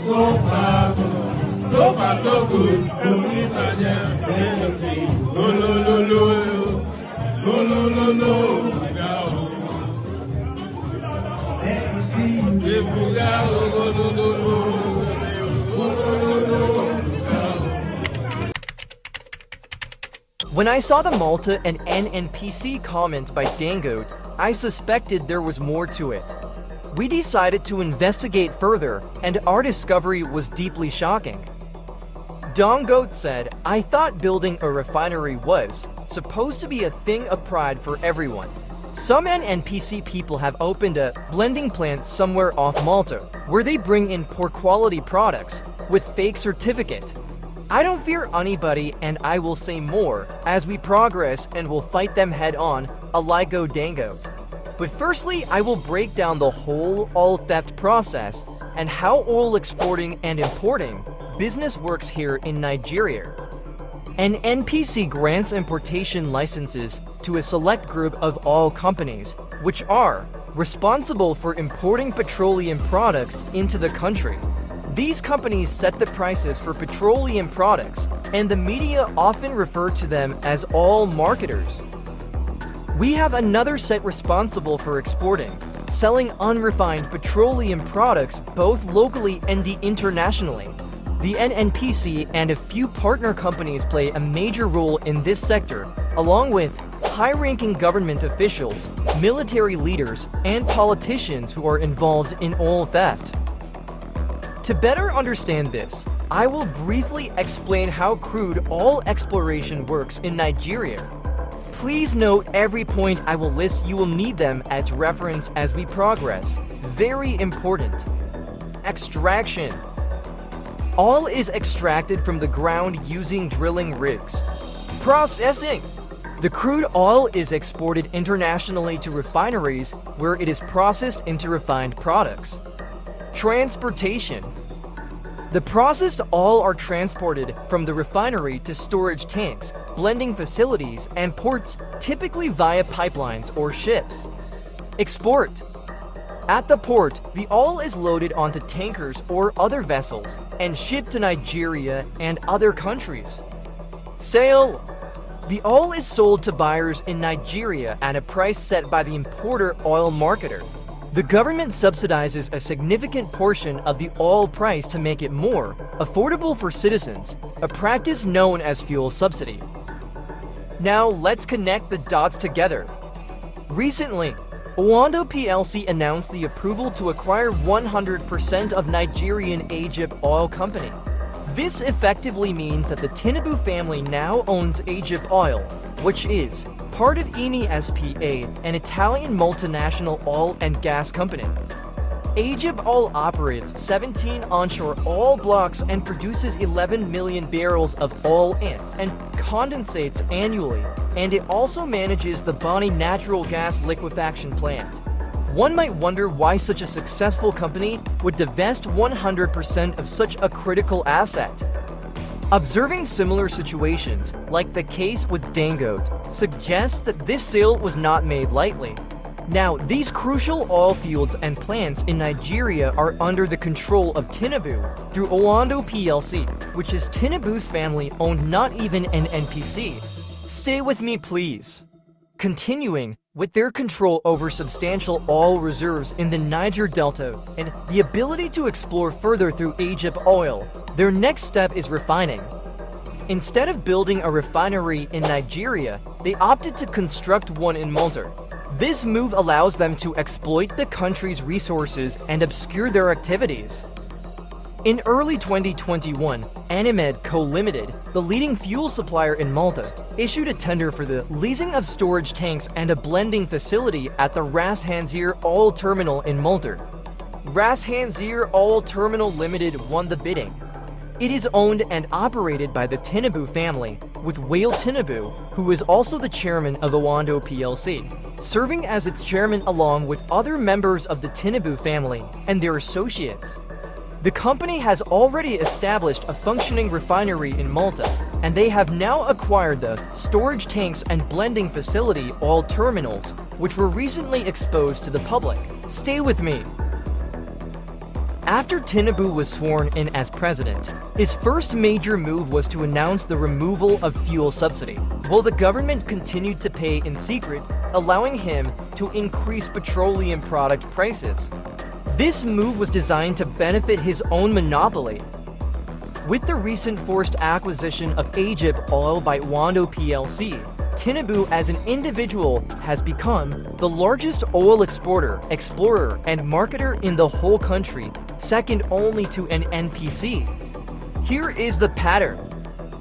So far, so far, so good. Hennessy, lo, lo, lo, lo, lo, lo, lo, lo. When I saw the Malta and NNPC comment by Dangote, I suspected there was more to it. We decided to investigate further, and our discovery was deeply shocking. Dangote said, "I thought building a refinery was supposed to be a thing of pride for everyone. Some NNPC people have opened a blending plant somewhere off Malta, where they bring in poor quality products with fake certificate. I don't fear anybody, and I will say more as we progress and will fight them head on, Aligo Dangote. But firstly, I will break down the whole oil theft process and how oil exporting and importing business works here in Nigeria. An NPC grants importation licenses to a select group of oil companies, which are responsible for importing petroleum products into the country. These companies set the prices for petroleum products, and the media often refer to them as oil marketers. We have another set responsible for exporting, selling unrefined petroleum products both locally and internationally. The NNPC and a few partner companies play a major role in this sector, along with high-ranking government officials, military leaders, and politicians who are involved in oil theft. To better understand this, I will briefly explain how crude oil exploration works in Nigeria. Please note every point I will list, you will need them as reference as we progress. Very important. Extraction. Oil is extracted from the ground using drilling rigs. Processing. The crude oil is exported internationally to refineries where it is processed into refined products. Transportation. The processed oil are transported from the refinery to storage tanks, blending facilities, and ports, typically via pipelines or ships. Export. At the port, the oil is loaded onto tankers or other vessels and shipped to Nigeria and other countries. Sale. The oil is sold to buyers in Nigeria at a price set by the importer oil marketer. The government subsidizes a significant portion of the oil price to make it more affordable for citizens, a practice known as fuel subsidy. Now let's connect the dots together. Recently, Owando plc announced the approval to acquire 100% of Nigerian Egypt Oil Company. This effectively means that the Tinubu family now owns Egypt Oil, which is part of Eni SPA, an Italian multinational oil and gas company. Egypt Oil operates 17 onshore oil blocks and produces 11 million barrels of oil and condensates annually, and it also manages the Bonny natural gas liquefaction plant. One might wonder why such a successful company would divest 100% of such a critical asset. Observing similar situations, like the case with Dangote, suggests that this sale was not made lightly. Now, these crucial oil fields and plants in Nigeria are under the control of Tinubu through Owando plc, which is Tinubu's family-owned, not even an NPC. Stay with me, please. Continuing, with their control over substantial oil reserves in the Niger Delta and the ability to explore further through Egypt Oil, their next step is refining. Instead of building a refinery in Nigeria, they opted to construct one in Malta. This move allows them to exploit the country's resources and obscure their activities. In early 2021, Animed Co. Limited, the leading fuel supplier in Malta, issued a tender for the leasing of storage tanks and a blending facility at the Ras Hanzir Oil Terminal in Malta. Ras Hanzir Oil Terminal Limited won the bidding. It is owned and operated by the Tinubu family, with Wale Tinubu, who is also the chairman of Owando plc, serving as its chairman along with other members of the Tinubu family and their associates. The company has already established a functioning refinery in Malta, and they have now acquired the storage tanks and blending facility oil terminals, which were recently exposed to the public. Stay with me. After Tinubu was sworn in as president, his first major move was to announce the removal of fuel subsidy, while the government continued to pay in secret, allowing him to increase petroleum product prices. This move was designed to benefit his own monopoly. With the recent forced acquisition of Egypt Oil by Wando plc, Tinubu as an individual has become the largest oil exporter, explorer, and marketer in the whole country, second only to an NPC. Here is the pattern.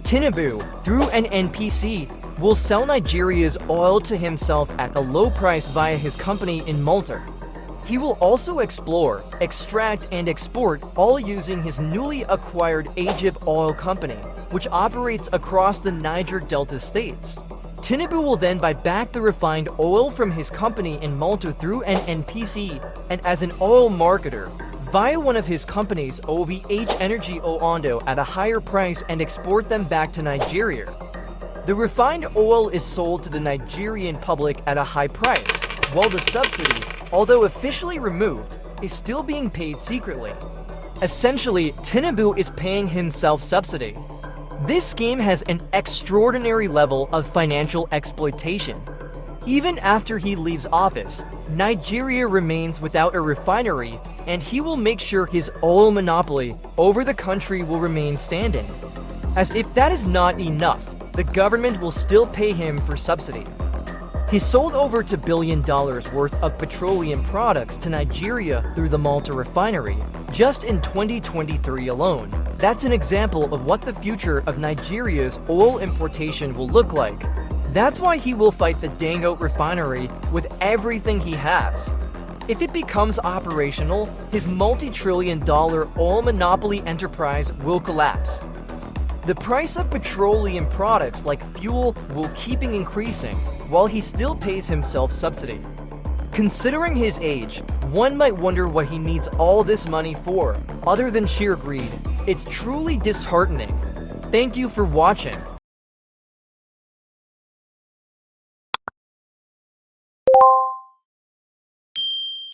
Tinubu, through an NPC, will sell Nigeria's oil to himself at a low price via his company in Malta. He will also explore, extract, and export, all using his newly acquired Egypt Oil Company, which operates across the Niger Delta states. Tinubu will then buy back the refined oil from his company in Malta through an NPC and as an oil marketer via one of his companies OVH Energy Oando at a higher price and export them back to Nigeria. The refined oil is sold to the Nigerian public at a high price, while the subsidy, although officially removed, is still being paid secretly. Essentially, Tinubu is paying himself subsidy. This scheme has an extraordinary level of financial exploitation. Even after he leaves office, Nigeria remains without a refinery, and he will make sure his oil monopoly over the country will remain standing. As if that is not enough, the government will still pay him for subsidy. He sold over $2 billion worth of petroleum products to Nigeria through the Malta refinery, just in 2023 alone. That's an example of what the future of Nigeria's oil importation will look like. That's why he will fight the Dangote refinery with everything he has. If it becomes operational, his multi-trillion-dollar oil monopoly enterprise will collapse. The price of petroleum products like fuel will keep increasing, while he still pays himself subsidy. Considering his age, one might wonder what he needs all this money for, other than sheer greed. It's truly disheartening. Thank you for watching.